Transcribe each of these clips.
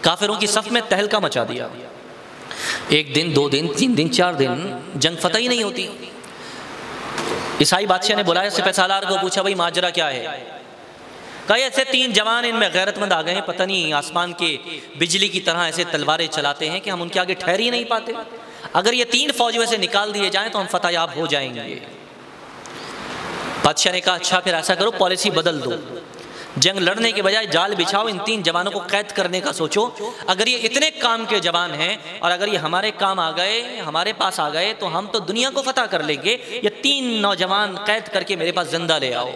کافروں کی صف میں تہلکہ مچا دیا. 1 دن 2 دن 3 دن 4 دن جنگ فتح ہی نہیں ہوتی. عیسائی بادشاہ نے بلایا سپہ سالار کو, پوچھا بھائی ماجرا کیا ہے؟ کہا ایسے 3 جوان ان میں غیرت مند آ گئے ہیں, پتہ نہیں آسمان کے بجلی کی طرح ایسے تلواریں چلاتے ہیں کہ ہم ان کے آگے ٹھہر ہی نہیں پاتے. اگر یہ 3 فوج میں سے نکال دیے جائیں تو ہم فتح یاب ہو جائیں گے. بادشاہ نے کہا اچھا پھر ایسا کرو, پالیسی بدل دو, جنگ لڑنے کے بجائے جال بچھاؤ, ان 3 جوانوں کو قید کرنے کا سوچو. اگر یہ اتنے کام کے جوان ہیں اور اگر یہ ہمارے کام آ گئے, ہمارے پاس آ گئے, تو ہم تو دنیا کو فتح کر لیں گے. یہ 3 نوجوان قید کر کے میرے پاس زندہ لے آؤ.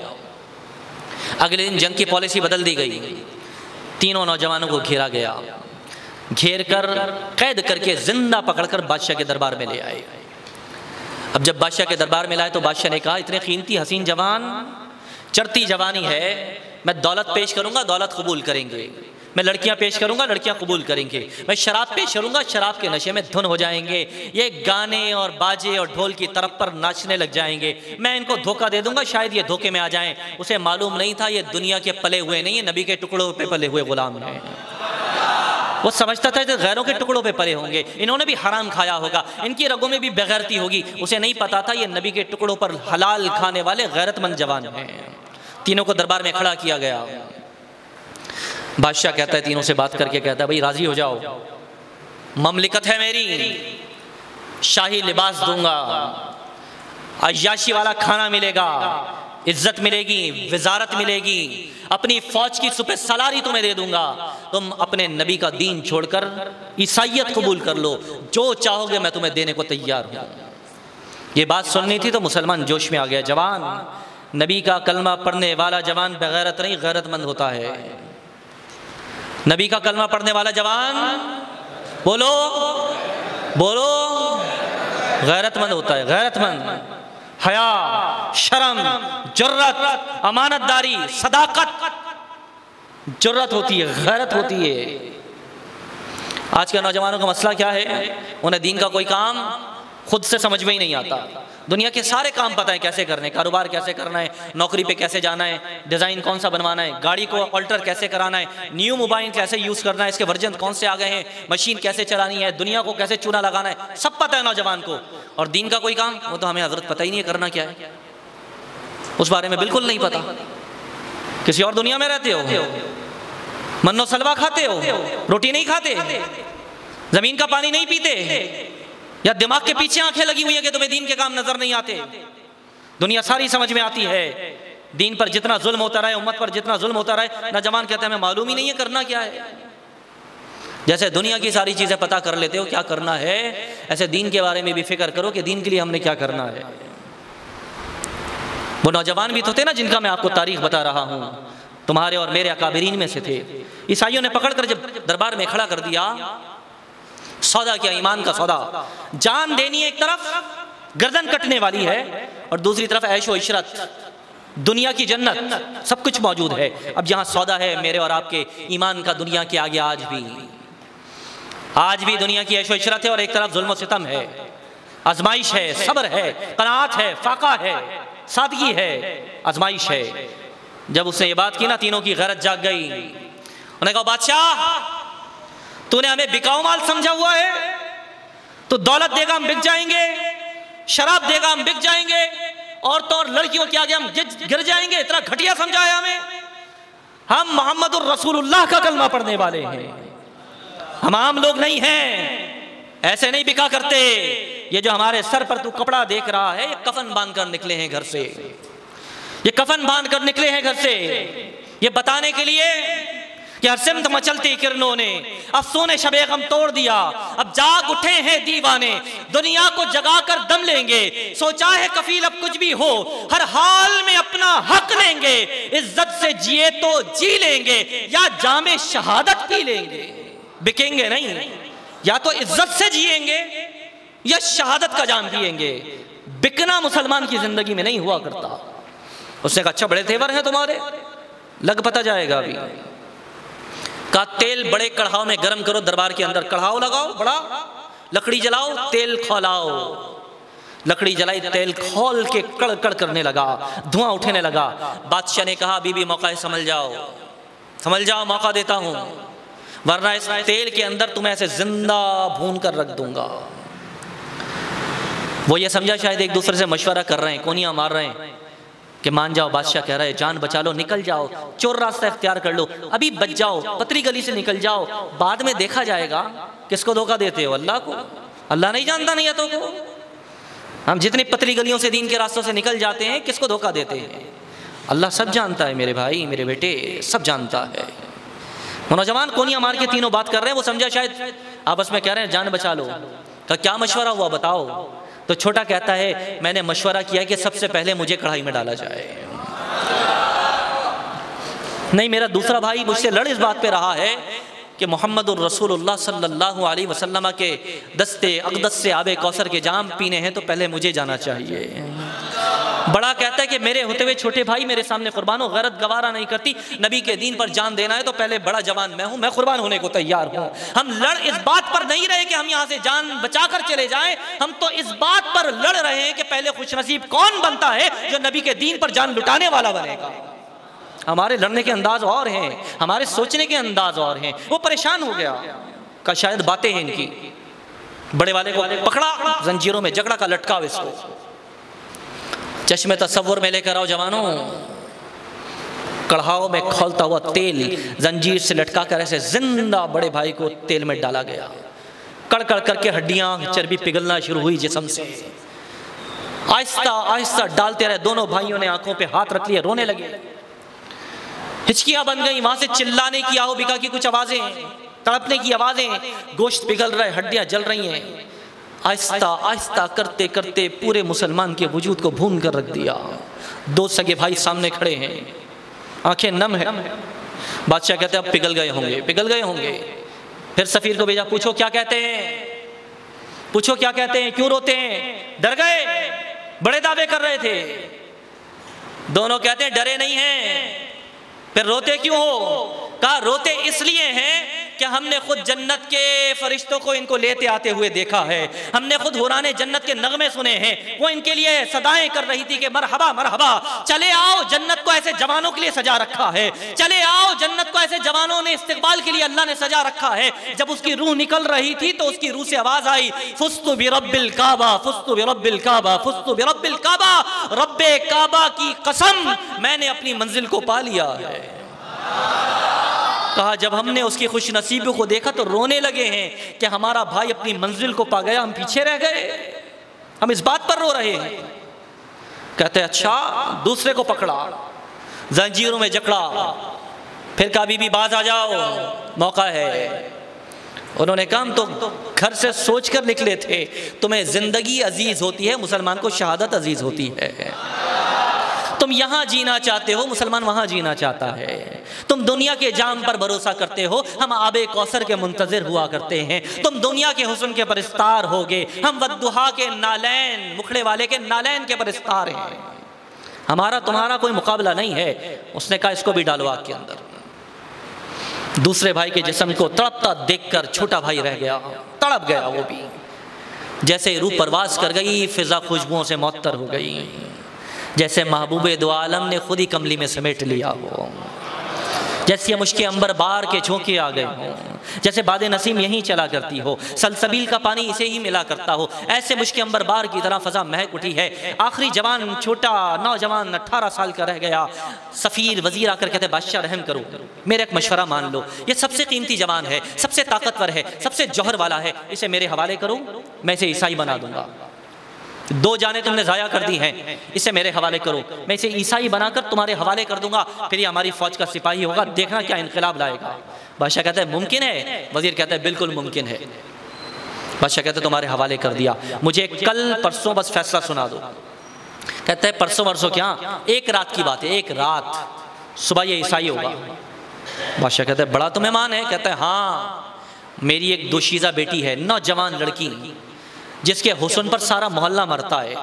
اگلے دن جنگ کی پالیسی بدل دی گئی. 3 نوجوانوں کو گھیرا گیا, گھیر کر قید کر کے زندہ پکڑ کر بادشاہ کے دربار میں لے آئے. اب جب بادشاہ کے دربار میں لائے تو بادشاہ نے کہا اتنے قیمتی حسین جوان, چرتی جوانی ہے, میں دولت پیش کروں گا, دولت قبول کریں گے. میں لڑکیاں پیش کروں گا, لڑکیاں قبول کریں گے. میں شراب پیش کروں گا, شراب کے نشے میں دھن ہو جائیں گے. یہ گانے اور باجے اور ڈھول کی طرف پر ناچنے لگ جائیں گے. میں ان کو دھوکہ دے دوں گا, شاید یہ دھوکے میں آ جائیں. اسے معلوم نہیں تھا یہ دنیا کے پلے ہوئے نہیں, یہ نبی کے ٹکڑوں پہ پلے ہوئے غلام ہیں. وہ سمجھتا تھا کہ غیروں کے ٹکڑوں پہ پلے ہوں گے, انہوں نے بھی حرام کھایا ہوگا, ان کی رگوں میں بھی بغیرتی ہوگی. اسے نہیں پتا تھا یہ نبی کے ٹکڑوں پر حلال کھانے والے غیرت مند جوان ہیں. تینوں کو دربار میں کھڑا کیا گیا. بادشاہ کہتا ہے, تینوں سے بات کر کے کہتا ہے بھئی راضی ہو جاؤ, مملکت ہے میری, شاہی لباس دوں گا, عیاشی والا کھانا ملے گا, عزت ملے گی, وزارت ملے گی, اپنی فوج کی سپہ سالاری تمہیں دے دوں گا. تم اپنے نبی کا دین چھوڑ کر عیسائیت قبول کر لو, جو چاہو گے میں تمہیں دینے کو تیار ہوں. یہ بات سننی تھی تو مسلمان جوش میں آ گیا. جوان, نبی کا کلمہ پڑھنے والا جوان بغیرت نہیں غیرت مند ہوتا ہے. نبی کا کلمہ پڑھنے والا جوان بولو بولو غیرت مند ہوتا ہے. غیرت مند حیا, شرم, جرت, امانت داری, صداقت, جرت ہوتی ہے, غیرت ہوتی ہے. آج کے نوجوانوں کا مسئلہ کیا ہے؟ انہیں دین کا کوئی کام خود سے سمجھ میں ہی نہیں آتا. دنیا کے سارے کام پتہ ہے کیسے کرنے, کاروبار کیسے کرنا ہے, نوکری پہ کیسے جانا ہے, ڈیزائن کون سا بنوانا ہے, گاڑی کو آلٹر کیسے کرانا ہے, نیو موبائل کیسے یوز کرنا ہے, اس کے ورژن کون سے آ گئے ہیں, مشین کیسے چلانی ہے, دنیا کو کیسے چونا لگانا ہے, سب پتہ ہے نوجوان کو. اور دین کا کوئی کام وہ تو ہمیں حضرت پتہ ہی نہیں ہے کرنا کیا ہے, اس بارے میں بالکل نہیں پتہ. کسی اور دنیا میں رہتے ہو, من و سلوا کھاتے ہو, روٹی نہیں کھاتے, زمین کا پانی نہیں پیتے, یا دماغ کے پیچھے آنکھیں لگی ہوئی ہیں کہ تمہیں دین کے کام نظر نہیں آتے. دنیا ساری سمجھ میں آتی ہے. دین پر جتنا ظلم ہوتا رہے, امت پر جتنا ظلم ہوتا رہے, نوجوان کہتے ہیں ہمیں معلوم ہی نہیں ہے کرنا کیا ہے. جیسے دنیا کی ساری چیزیں پتہ کر لیتے ہو کیا کرنا ہے, ایسے دین کے بارے میں بھی فکر کرو کہ دین کے لیے ہم نے کیا کرنا ہے. وہ نوجوان بھی تو تھے نا جن کا میں آپ کو تاریخ بتا رہا ہوں, تمہارے اور میرے اکابرین میں سے تھے. عیسائیوں نے پکڑ کر جب دربار میں کھڑا کر دیا, سودا کیا, ایمان کا سودا. جان دینی ایک طرف گردن کٹنے والی ہے, اور دوسری طرف عیش و عشرت, دنیا کی جنت, سب کچھ موجود ہے. اب جہاں سودا ہے میرے اور آپ کے ایمان کا دنیا کے آگے آج بھی دنیا کی عیش و عشرت ہے, اور ایک طرف ظلم و ستم ہے, آزمائش ہے, صبر ہے, قناعت ہے, فاقہ ہے, سادگی ہے, آزمائش ہے. جب اس نے یہ بات کی نا, تینوں کی غیرت جاگ گئی. انہوں نے کہا بادشاہ تو نے ہمیں بکاؤ مال سمجھا ہوا ہے, تو دولت دے گا ہم بک جائیں گے, شراب دے گا ہم بک جائیں گے, عورتوں اور لڑکیوں کے آگے ہم گر جائیں گے, اتنا گھٹیا سمجھا ہے ہمیں. ہم محمد الرسول اللہ کا کلمہ پڑھنے والے ہیں, ہم عام لوگ نہیں ہیں, ایسے نہیں بکا کرتے. یہ جو ہمارے سر پر تو کپڑا دیکھ رہا ہے, یہ کفن باندھ کر نکلے ہیں گھر سے, یہ کفن باندھ کر نکلے ہیں گھر سے, یہ بتانے کے لیے کہ ہر سمت مچلتی کرنوں نے افسون شب غم توڑ دیا. اب جاگ اٹھے ہیں دیوانے, دنیا کو جگا کر دم لیں گے. سوچا ہے کفیل اب کچھ بھی ہو, ہر حال میں اپنا حق لیں گے. عزت سے جیے تو جی لیں گے, یا جام شہادت پی لیں گے. بکیں گے نہیں, یا تو عزت سے جیئیں گے یا شہادت کا جام پیئیں گے. بکنا مسلمان کی زندگی میں نہیں ہوا کرتا. اس نے کہا اچھا بڑے تیور ہیں تمہارے, لگ پتہ جائے گا ابھی. کہا تیل بڑے کڑھاؤ میں گرم کرو, دربار کے اندر کڑھاؤ لگاؤ بڑا, لکڑی جلاؤ, تیل کھولاؤ. لکڑی جلائی, تیل کھول کے کڑ کڑ کرنے لگا, دھواں اٹھنے لگا. بادشاہ نے کہا بی بی موقع ہے, سمجھ جاؤ موقع دیتا ہوں. ورنہ اس تیل کے اندر تمہیں ایسے زندہ بھون کر رکھ دوں گا۔ وہ یہ سمجھا شاید ایک دوسرے سے مشورہ کر رہے ہیں، کونیاں مار رہے ہیں کہ مان جاؤ، بادشاہ کہہ رہا ہے جان بچا لو، نکل جاؤ، چور راستہ اختیار کر لو، ابھی بچ جاؤ، پتری گلی سے نکل جاؤ، بعد میں دیکھا جائے گا۔ کس کو دھوکہ دیتے ہو؟ اللہ کو۔ اللہ نہیں جانتا نیتوں کو؟ ہم جتنی پتلی گلیوں سے دین کے راستوں سے نکل جاتے ہیں، کس کو دھوکہ دیتے ہیں؟ اللہ سب جانتا ہے میرے بھائی، میرے بیٹے، سب جانتا ہے۔ وہ نوجوان کونیاں مار کے تینوں بات کر رہے ہیں، وہ سمجھا شاید آپس میں کہہ رہے ہیں جان بچا لو۔ کہ کیا مشورہ ہوا بتاؤ؟ تو چھوٹا کہتا ہے میں نے مشورہ کیا کہ سب سے پہلے مجھے کڑھائی میں ڈالا جائے۔ نہیں، میرا دوسرا بھائی مجھ سے لڑ اس بات پہ رہا ہے کہ محمد الرسول اللہ صلی اللہ علیہ وسلم کے دستے اقدس سے آب کوثر کے جام پینے ہیں تو پہلے مجھے جانا چاہیے۔ بڑا کہتا ہے کہ میرے ہوتے ہوئے چھوٹے بھائی میرے سامنے قربان ہو، غیرت گوارا نہیں کرتی، نبی کے دین پر جان دینا ہے تو پہلے بڑا جوان میں ہوں، میں قربان ہونے کو تیار ہوں۔ ہم لڑ اس بات پر نہیں رہے کہ ہم یہاں سے جان بچا کر چلے جائیں، ہم تو اس بات پر لڑ رہے ہیں کہ پہلے خوش نصیب کون بنتا ہے جو نبی کے دین پر جان لٹانے والا بنے گا۔ ہمارے لڑنے کے انداز اور ہیں، ہمارے سوچنے کے انداز اور ہیں۔ وہ پریشان ہو گیا کہ شاید باتیں ہیں ان کی۔ بڑے والے کو پکڑا، زنجیروں میں جگڑا کا لٹکاو اس کو، چشمے تصور میں لے کر آؤ جوانوں۔ کڑھاؤ میں کھولتا ہوا تیل زنجیر سے لٹکا کر ایسے زندہ بڑے بھائی کو تیل میں ڈالا گیا۔ کڑ کڑ کر کے ہڈیاں چربی پگھلنا شروع ہوئی جسم سے۔ آہستہ آہستہ ڈالتے رہے، دونوں بھائیوں نے آنکھوں پہ ہاتھ رکھ لیے، رونے لگے، ہچکیاں بن گئی، وہاں سے چلانے کی آہو بکا کی کچھ آوازیں، تڑپنے کی آوازیں، گوشت پگھل رہا ہے، ہڈیاں جل رہی ہیں۔ آہستہ آہستہ کرتے کرتے پورے مسلمان کے وجود کو بھون کر رکھ دیا۔ دو سگے بھائی سامنے کھڑے ہیں، آنکھیں نم ہیں۔ بادشاہ کہتے ہیں اب پگھل گئے ہوں گے، پگھل گئے ہوں گے۔ پھر سفیر کو بھیجا، پوچھو کیا کہتے ہیں، پوچھو کیا کہتے ہیں، کیوں روتے ہیں؟ ڈر گئے؟ بڑے دعوے کر رہے تھے۔ دونوں کہتے ہیں ڈرے نہیں ہیں۔ پھر روتے کیوں ہو؟ کہا روتے اس لیے ہیں کہ ہم نے خود جنت کے فرشتوں کو ان کو لیتے آتے ہوئے دیکھا ہے، ہم نے خود حوران جنت کے نغمے سنے ہیں، وہ ان کے لیے صدائیں کر رہی تھی کہ مرحبا مرحبا، چلے آؤ، جنت کو ایسے جوانوں کے لیے سجا رکھا ہے، چلے آؤ، جنت کو ایسے جوانوں نے استقبال کے لیے اللہ نے سجا رکھا ہے۔ جب اس کی روح نکل رہی تھی تو اس کی روح سے آواز آئی، فزت برب الکعبہ، فزت برب الکعبہ، فزت برب الکعبہ، رب کعبہ کی قسم میں نے اپنی منزل کو پا لیا ہے۔ کہا جب ہم نے اس کی خوش نصیبی کو دیکھا تو رونے لگے ہیں کہ ہمارا بھائی اپنی منزل کو پا گیا، ہم پیچھے رہ گئے، ہم اس بات پر رو رہے ہیں۔ کہتے ہیں اچھا، دوسرے کو پکڑا، زنجیروں میں جکڑا، پھر کہا بی بی باز آ جاؤ، موقع ہے۔ انہوں نے کہا ہم تو گھر سے سوچ کر نکلے تھے، تمہیں زندگی عزیز ہوتی ہے، مسلمان کو شہادت عزیز ہوتی ہے۔ تم یہاں جینا چاہتے ہو، مسلمان وہاں جینا چاہتا ہے۔ تم دنیا کے جام پر بھروسہ کرتے ہو، ہم آب کوثر کے منتظر ہوا کرتے ہیں۔ تم دنیا کے حسن کے پرستار ہوگے، ہم والضحیٰ کے نالین، مکھڑے والے کے نالین کے پرستار ہیں۔ ہمارا تمہارا کوئی مقابلہ نہیں ہے۔ اس نے کہا اس کو بھی ڈالو آگ کے اندر۔ دوسرے بھائی کے جسم کو تڑپتا دیکھ کر چھوٹا بھائی رہ گیا، تڑپ گیا وہ بھی۔ جیسے روح پرواز کر گئی، فضا خوشبوؤں سے معطر ہو گئی، جیسے محبوب دو عالم نے خود ہی کملی میں سمیٹ لیا ہو، جیسے مشک عنبر بار کے جھونکے آ گئے ہوں، جیسے باد نسیم یہیں چلا کرتی ہو، سلسبیل کا پانی اسے ہی ملا کرتا ہو، ایسے مشک عنبر بار کی طرح فضا مہک اٹھی ہے۔ آخری جوان چھوٹا نوجوان 18 سال کا رہ گیا۔ سفیر وزیر آ کر کہتے بادشاہ رحم کرو، میرا ایک مشورہ مان لو، یہ سب سے قیمتی جوان ہے، سب سے طاقتور ہے، سب سے جوہر والا ہے، اسے میرے حوالے کرو، میں اسے عیسائی بنا دوں گا۔ 2 جانیں تم نے ضائع کر دی ہیں، اسے میرے حوالے کرو، میں اسے عیسائی بنا کر تمہارے حوالے کر دوں گا، پھر یہ ہماری فوج کا سپاہی ہوگا، دیکھنا کیا انقلاب لائے گا۔ بادشاہ کہتا ہے ممکن ہے؟ وزیر کہتا ہے بالکل ممکن ہے۔ بادشاہ کہتا ہے تمہارے حوالے کر دیا، مجھے کل پرسوں بس فیصلہ سنا دو۔ کہتا ہے پرسوں ورسوں کیا، 1 رات کی بات ہے، 1 رات، صبح یہ عیسائی ہوگا۔ بادشاہ کہتا ہے بڑا تمہیں مان ہے؟ کہتا ہے ہاں، میری ایک دوشیزہ بیٹی ہے، نوجوان لڑکی، جس کے حسن پر سارا محلہ مرتا ہے،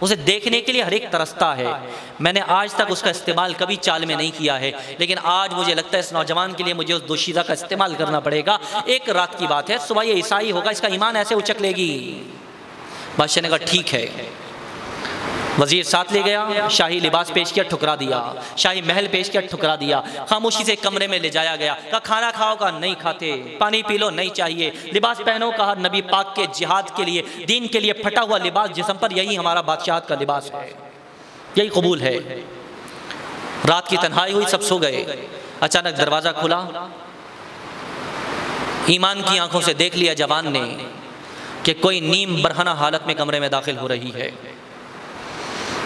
اسے دیکھنے کے لیے ہر ایک ترستا ہے۔ میں نے آج تک اس کا استعمال کبھی چال میں نہیں کیا ہے، لیکن آج مجھے لگتا ہے اس نوجوان کے لیے مجھے اس دوشیزہ کا استعمال کرنا پڑے گا۔ 1 رات کی بات ہے، صبح یہ عیسائی ہوگا، اس کا ایمان ایسے اچک لے گی۔ بادشاہ نے کہا ٹھیک ہے۔ وزیر ساتھ لے گیا، شاہی لباس پیش کیا، ٹھکرا دیا، شاہی محل پیش کیا، ٹھکرا دیا، خاموشی سے کمرے میں لے جایا گیا، کہا کھانا کھاؤ، کہا نہیں کھاتے، پانی پی لو، نہیں چاہیے، لباس پہنو، کہا نبی پاک کے جہاد کے لیے، دین کے لیے پھٹا ہوا لباس جسم پر، یہی ہمارا بادشاہت کا لباس ہے، یہی قبول ہے۔ رات کی تنہائی ہوئی، سب سو گئے، اچانک دروازہ کھلا، ایمان کی آنکھوں سے دیکھ لیا جوان نے کہ کوئی نیم برہنہ حالت میں کمرے میں داخل ہو رہی ہے۔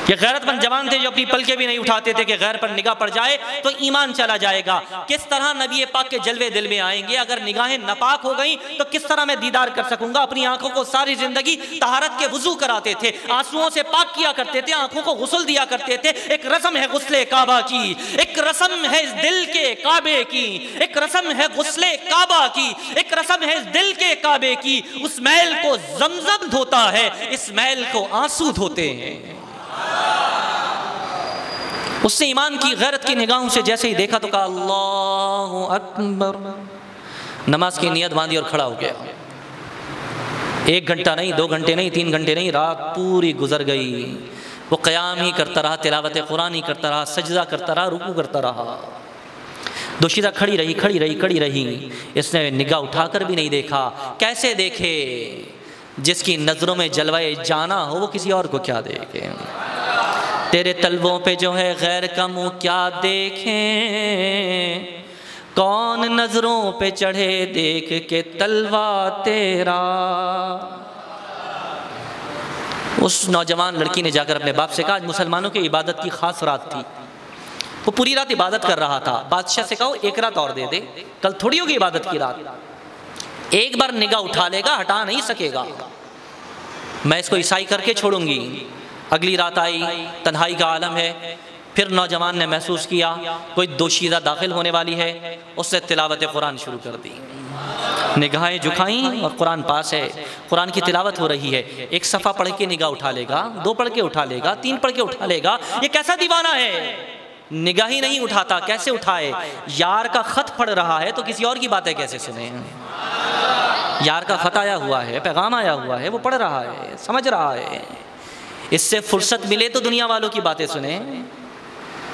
یہ غیرت مند جوان تھے جو اپنی پلکیں بھی نہیں اٹھاتے تھے کہ غیر پر نگاہ پڑ جائے تو ایمان چلا جائے گا۔ کس طرح نبی پاک کے جلوے دل میں آئیں گے؟ اگر نگاہیں ناپاک ہو گئیں تو کس طرح میں دیدار کر سکوں گا؟ اپنی آنکھوں کو ساری زندگی طہارت کے وضو کراتے تھے، آنسوؤں سے پاک کیا کرتے تھے، آنکھوں کو غسل دیا کرتے تھے۔ ایک رسم ہے غسل کعبہ کی، ایک رسم ہے اس دل کے کعبے کی، ایک رسم ہے غسل کعبہ کی، ایک رسم ہے اس دل کے کعبے کی۔ اس میل کو زمزم دھوتا ہے، اس میل کو آنسو دھوتے ہیں۔ اس نے ایمان کی غیرت کی نگاہوں سے جیسے ہی دیکھا تو کہا اللہ اکبر، نماز کی نیت باندھی اور کھڑا ہو گیا۔ 1 گھنٹہ نہیں، 2 گھنٹے نہیں، 3 گھنٹے نہیں، رات پوری گزر گئی، وہ قیام ہی کرتا رہا، تلاوت قرآن ہی کرتا رہا، سجدہ کرتا رہا، رکوع کرتا رہا۔ دوشیزہ کھڑی رہی، اس نے نگاہ اٹھا کر بھی نہیں دیکھا۔ کیسے دیکھے؟ جس کی نظروں میں جلوہ جانا ہو وہ کسی اور کو کیا دیکھے؟ تیرے طلبوں پہ جو ہے غیر کا منہ کیا دیکھیں، کون نظروں پہ چڑھے دیکھ کے طلبہ تیرا۔ اس نوجوان لڑکی نے جا کر اپنے باپ سے کہا آج مسلمانوں کی عبادت کی خاص رات تھی، وہ پوری رات عبادت کر رہا تھا، بادشاہ سے کہو 1 رات اور دے دے، کل تھوڑی ہوگی عبادت کی رات، ایک بار نگاہ اٹھا لے گا ہٹا نہیں سکے گا، میں اس کو عیسائی کر کے چھوڑوں گی۔ اگلی رات آئی، تنہائی کا عالم ہے، پھر نوجوان نے محسوس کیا کوئی دوشیزہ داخل ہونے والی ہے، اس نے تلاوت قرآن شروع کر دی، نگاہیں جھکائیں اور قرآن پاس ہے، قرآن کی تلاوت ہو رہی ہے۔ 1 صفحہ پڑھ کے نگاہ اٹھا لے گا، 2 پڑھ کے اٹھا لے گا، 3 پڑھ کے اٹھا لے گا، یہ کیسا دیوانہ ہے؟ نگاہ ہی نہیں اٹھاتا، کیسے اٹھائے؟ یار کا خط پڑھ رہا ہے تو کسی اور کی باتیں کیسے سنیں؟ یار کا خط آیا ہوا ہے، پیغام آیا ہوا ہے، وہ پڑھ رہا ہے، سمجھ رہا ہے، اس سے فرصت ملے تو دنیا والوں کی باتیں سنیں۔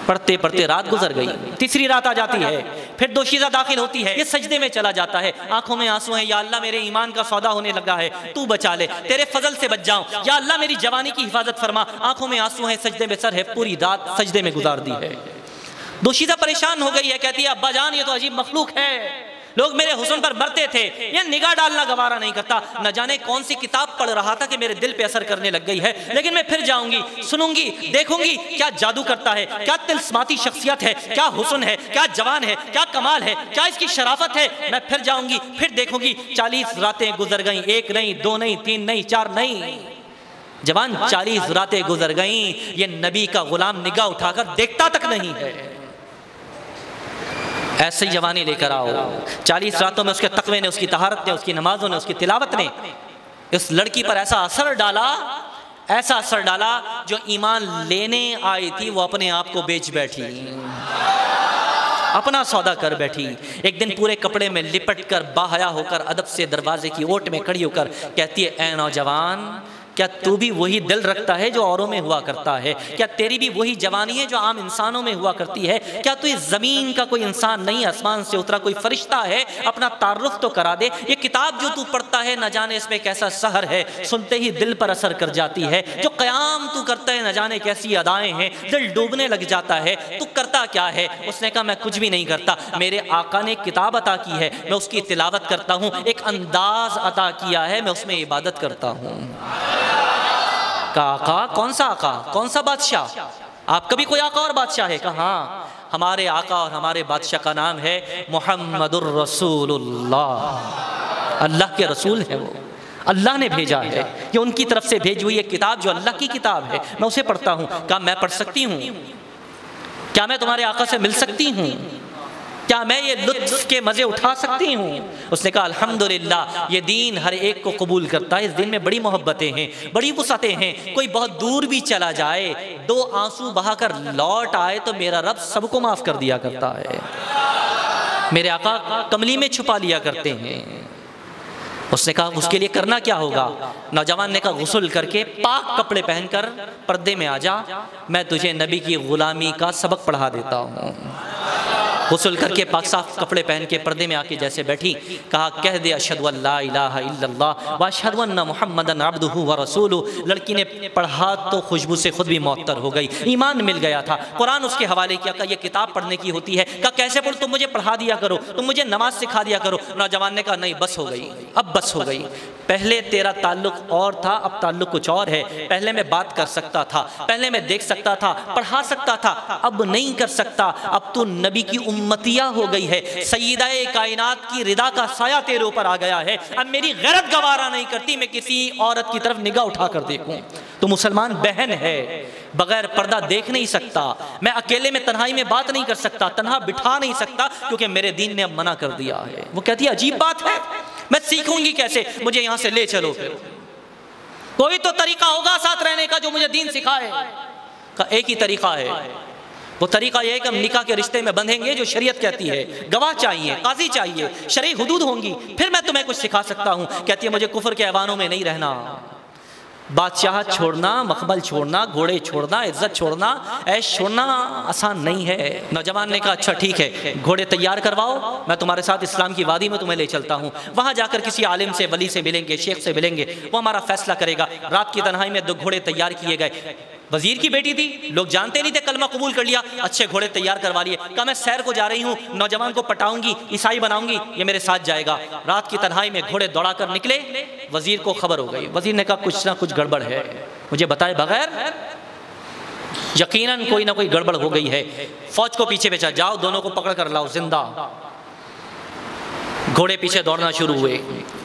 پڑھتے پڑھتے رات گزر گئی، تیسری رات آ جاتی ہے، پھر دوشیزہ داخل ہوتی ہے، یہ سجدے میں چلا جاتا ہے، آنکھوں میں آنسو ہیں، یا اللہ میرے ایمان کا سودا ہونے لگا ہے، تو بچا لے، تیرے فضل سے بچ جاؤں، یا اللہ میری جوانی کی حفاظت فرما، آنکھوں میں آنسو ہیں، سجدے میں سر ہے، پوری رات سجدے میں گزار دی ہے۔ دوشیزہ پریشان ہو گئی ہے، کہتی ہے ابا جان یہ تو عجیب مخلوق ہے، لوگ میرے حسن پر مرتے تھے، یہ نگاہ ڈالنا گوارا نہیں کرتا، نہ جانے کون سی کتاب پڑھ رہا تھا کہ میرے دل پہ اثر کرنے لگ گئی ہے، لیکن میں پھر جاؤں گی، سنوں گی، دیکھوں گی کیا جادو کرتا ہے، کیا طلسماتی شخصیت ہے، کیا حسن ہے، کیا جوان ہے، کیا کمال ہے، کیا اس کی شرافت ہے، میں پھر جاؤں گی، پھر دیکھوں گی۔ 40 راتیں گزر گئیں، 1 نہیں، 2 نہیں، 3 نہیں، 4 نہیں، جوان 40 راتیں گزر گئیں، یہ نبی کا غلام نگاہ اٹھا کر دیکھتا تک نہیں ہے۔ ایسے ہی جوانی لے کر آؤ۔ 40 راتوں میں اس کے تقوی نے، اس کی طہارت نے، اس کی نمازوں نے، اس کی تلاوت نے اس لڑکی پر ایسا اثر ڈالا جو ایمان لینے آئی تھی وہ اپنے آپ کو بیچ بیٹھی، اپنا سودا کر بیٹھی۔ ایک دن پورے کپڑے میں لپٹ کر باحیا ہو کر ادب سے دروازے کی اوٹ میں کھڑی ہو کر کہتی ہے اے نوجوان، کیا تو بھی وہی دل رکھتا ہے جو اوروں میں ہوا کرتا ہے؟ کیا تیری بھی وہی جوانی ہے جو عام انسانوں میں ہوا کرتی ہے؟ کیا تو اس زمین کا کوئی انسان نہیں، آسمان سے اترا کوئی فرشتہ ہے؟ اپنا تعارف تو کرا دے۔ یہ کتاب جو تو پڑھتا ہے نہ جانے اس میں کیسا سحر ہے، سنتے ہی دل پر اثر کر جاتی ہے۔ جو قیام تو کرتا ہے نہ جانے کیسی ادائیں ہیں، دل ڈوبنے لگ جاتا ہے۔ تو کرتا کیا ہے؟ اس نے کہا میں کچھ بھی نہیں کرتا، میرے آقا نے کتاب عطا کی ہے، میں اس کی تلاوت کرتا ہوں، ایک انداز عطا کیا ہے، میں اس میں عبادت کرتا ہوں۔ کہا آقا؟ کون سا آقا؟ کون سا بادشاہ؟ آپ کا بھی کوئی آقا اور بادشاہ ہے؟ کہا ہاں، ہمارے آقا اور ہمارے بادشاہ کا نام ہے محمد الرسول اللہ، اللہ کے رسول ہے، وہ اللہ نے بھیجا ہے، یہ ان کی طرف سے بھیجی ہوئی ایک کتاب جو اللہ کی کتاب ہے، میں اسے پڑھتا ہوں۔ کہا میں پڑھ سکتی ہوں؟ کیا میں تمہارے آقا سے مل سکتی ہوں؟ کیا میں یہ لطف کے مزے اٹھا سکتی ہوں؟ اس نے کہا الحمدللہ، یہ دین ہر ایک کو قبول کرتا ہے، اس دین میں بڑی محبتیں ہیں، بڑی وسعتیں ہیں، کوئی بہت دور بھی چلا جائے، 2 آنسو بہا کر لوٹ آئے تو میرا رب سب کو معاف کر دیا کرتا ہے، میرے آقا کملی میں چھپا لیا کرتے ہیں۔ اس نے کہا اس کے لیے کرنا کیا ہوگا؟ نوجوان نے کہا غسل کر کے پاک کپڑے پہن کر پردے میں آ جا، میں تجھے نبی کی غلامی کا سبق پڑھا دیتا ہوں۔ غسل کر کے پاک صاف کپڑے پہن کے پردے میں آ کے جیسے بیٹھی، کہا کہہ دے اشہدو ان لا الہ الا اللہ واشہدو ان محمدًا عبدہ ورسولہ۔ لڑکی نے پڑھا تو خوشبو سے خود بھی معطر ہو گئی، ایمان مل گیا تھا۔ قرآن اس کے حوالے کیا، کہا یہ کتاب پڑھنے کی ہوتی ہے، کہا کیسے پڑھ؟ تم مجھے پڑھا دیا کرو، تم مجھے نماز سکھا دیا کرو۔ نوجوان نے کہا نہیں بس ہو گئی، اب بس ہو گئی، پہلے تیرا تعلق اور تھا، اب تعلق کچھ اور ہے۔ پہلے میں بات کر سکتا تھا، پہلے میں دیکھ سکتا تھا، پڑھا سکتا تھا، اب نہیں کر سکتا۔ اب تو نبی کی امتیہ ہو گئی ہے، سیدہ کائنات کی رضا کا سایہ تیرے اوپر آ گیا ہے۔ اب میری غیرت گوارا نہیں کرتی میں کسی عورت کی طرف نگاہ اٹھا کر دیکھوں۔ تو مسلمان بہن ہے، بغیر پردہ دیکھ نہیں سکتا، میں اکیلے میں تنہائی میں بات نہیں کر سکتا، تنہا بٹھا نہیں سکتا، کیونکہ میرے دین نے اب منع کر دیا ہے۔ وہ کہتی ہے عجیب بات ہے، میں سیکھوں گی کیسے؟ مجھے یہاں سے لے چلو، پھر کوئی تو طریقہ ہوگا ساتھ رہنے کا جو مجھے دین سکھائے۔ کہ ایک ہی طریقہ ہے، وہ طریقہ یہ ہے کہ ہم نکاح کے رشتے میں بندھیں گے جو شریعت کہتی ہے، گواہ چاہیے، قاضی چاہیے، شرعی حدود ہوں گی، پھر میں تمہیں کچھ سکھا سکتا ہوں۔ کہتی ہے مجھے کفر کے ایوانوں میں نہیں رہنا، بادشاہت چھوڑنا، مقبل چھوڑنا، گھوڑے چھوڑنا، عزت چھوڑنا، عیش چھوڑنا آسان نہیں ہے۔ نوجوان نے کہا اچھا ٹھیک ہے، گھوڑے تیار کرواؤ، میں تمہارے ساتھ اسلام کی وادی میں تمہیں لے چلتا ہوں، وہاں جا کر کسی عالم سے، ولی سے ملیں گے، شیخ سے ملیں گے، وہ ہمارا فیصلہ کرے گا۔ رات کی تنہائی میں 2 گھوڑے تیار کیے گئے، وزیر کی بیٹی تھی، لوگ جانتے نہیں تھے، کلمہ قبول کر لیا، اچھے گھوڑے تیار کروا لیے۔ کہا میں سیر کو جا رہی ہوں، نوجوان کو پٹاؤں گی، عیسائی بناؤں گی، یہ میرے ساتھ جائے گا۔ رات کی تنہائی میں گھوڑے دوڑا کر نکلے، وزیر کو خبر ہو گئی۔ وزیر نے کہا کچھ نہ کچھ گڑبڑ ہے، مجھے بتائے بغیر یقیناً کوئی نہ کوئی گڑبڑ ہو گئی ہے۔ فوج کو پیچھے بھیجا، جاؤ دونوں کو پکڑ کر لاؤ زندہ۔ گھوڑے پیچھے دوڑنا شروع ہوئے،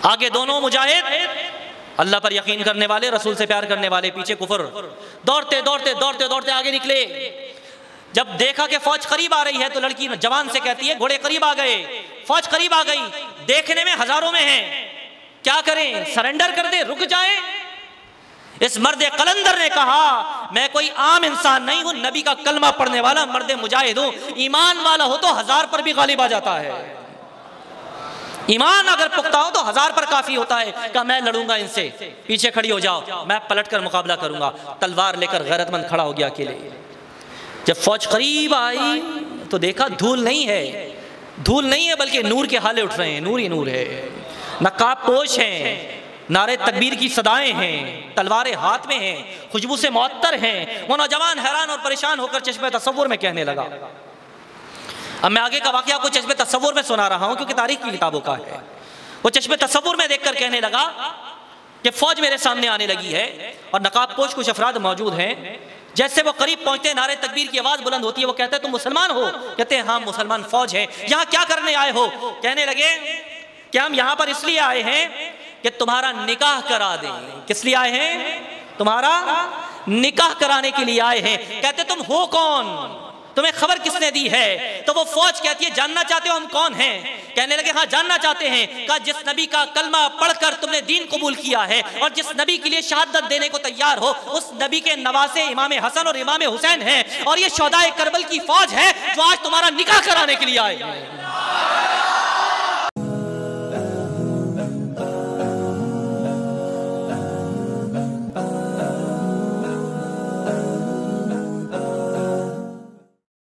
آگے دونوں مجاہد، اللہ پر یقین کرنے والے، رسول سے پیار کرنے والے، پیچھے کفر، دوڑتے دوڑتے دوڑتے دوڑتے آگے نکلے۔ جب دیکھا کہ فوج قریب آ رہی ہے تو لڑکی جوان سے کہتی ہے گھوڑے قریب آ گئے، فوج قریب آ گئی، دیکھنے میں ہزاروں میں ہیں، کیا کریں؟ سرنڈر کر دیں، رک جائیں؟ اس مرد قلندر نے کہا میں کوئی عام انسان نہیں ہوں، نبی کا کلمہ پڑھنے والا مرد مجاہد ہوں، ایمان والا ہو تو 1000 پر بھی غالب آ جاتا ہے، ایمان اگر پختہ ہو تو 1000 پر کافی ہوتا ہے۔ کہا میں لڑوں گا ان سے، پیچھے کھڑی ہو جاؤ، میں پلٹ کر مقابلہ کروں گا۔ تلوار لے کر غیرت مند کھڑا ہو گیا اکیلے۔ جب فوج قریب آئی تو دیکھا دھول نہیں ہے، دھول نہیں ہے بلکہ نور کے حالے اٹھ رہے ہیں، نور ہی نور ہے، نقاب پوش ہیں، نعرے تکبیر کی صدائیں ہیں، تلواریں ہاتھ میں ہیں، خوشبو سے معطر ہیں۔ وہ نوجوان حیران اور پریشان ہو کر چشمے تصور میں کہنے لگا۔ اب میں آگے کا واقعہ کو چشمے تصور میں سنا رہا ہوں کیونکہ تاریخ کی کتابوں کا ہے۔ وہ چشمے تصور میں دیکھ کر کہنے لگا کہ فوج میرے سامنے آنے لگی ہے اور نقاب پوش کچھ افراد موجود ہیں۔ جیسے وہ قریب پہنچتے ہیں، نعرے تکبیر کی آواز بلند ہوتی ہے، وہ کہتے ہیں تم مسلمان ہو؟ کہتے ہیں ہاں مسلمان فوج ہے۔ یہاں کیا کرنے آئے ہو؟ کہنے لگے کہ ہم یہاں پر اس لیے آئے ہیں کہ تمہارا نکاح کرا دیں۔ کس لیے آئے ہیں؟ تمہارا نکاح کرانے کے لیے آئے ہیں۔ کہتے تم ہو کون؟ تمہیں خبر کس نے دی ہے؟ تو وہ فوج کہتی ہے جاننا چاہتے ہو ہم کون ہیں؟ کہنے لگے ہاں جاننا چاہتے ہیں۔ کہا جس نبی کا کلمہ پڑھ کر تم نے دین قبول کیا ہے اور جس نبی کے لیے شہادت دینے کو تیار ہو، اس نبی کے نواسے امام حسن اور امام حسین ہیں، اور یہ شہدائے کربل کی فوج ہے جو آج تمہارا نکاح کرانے کے لیے آئے۔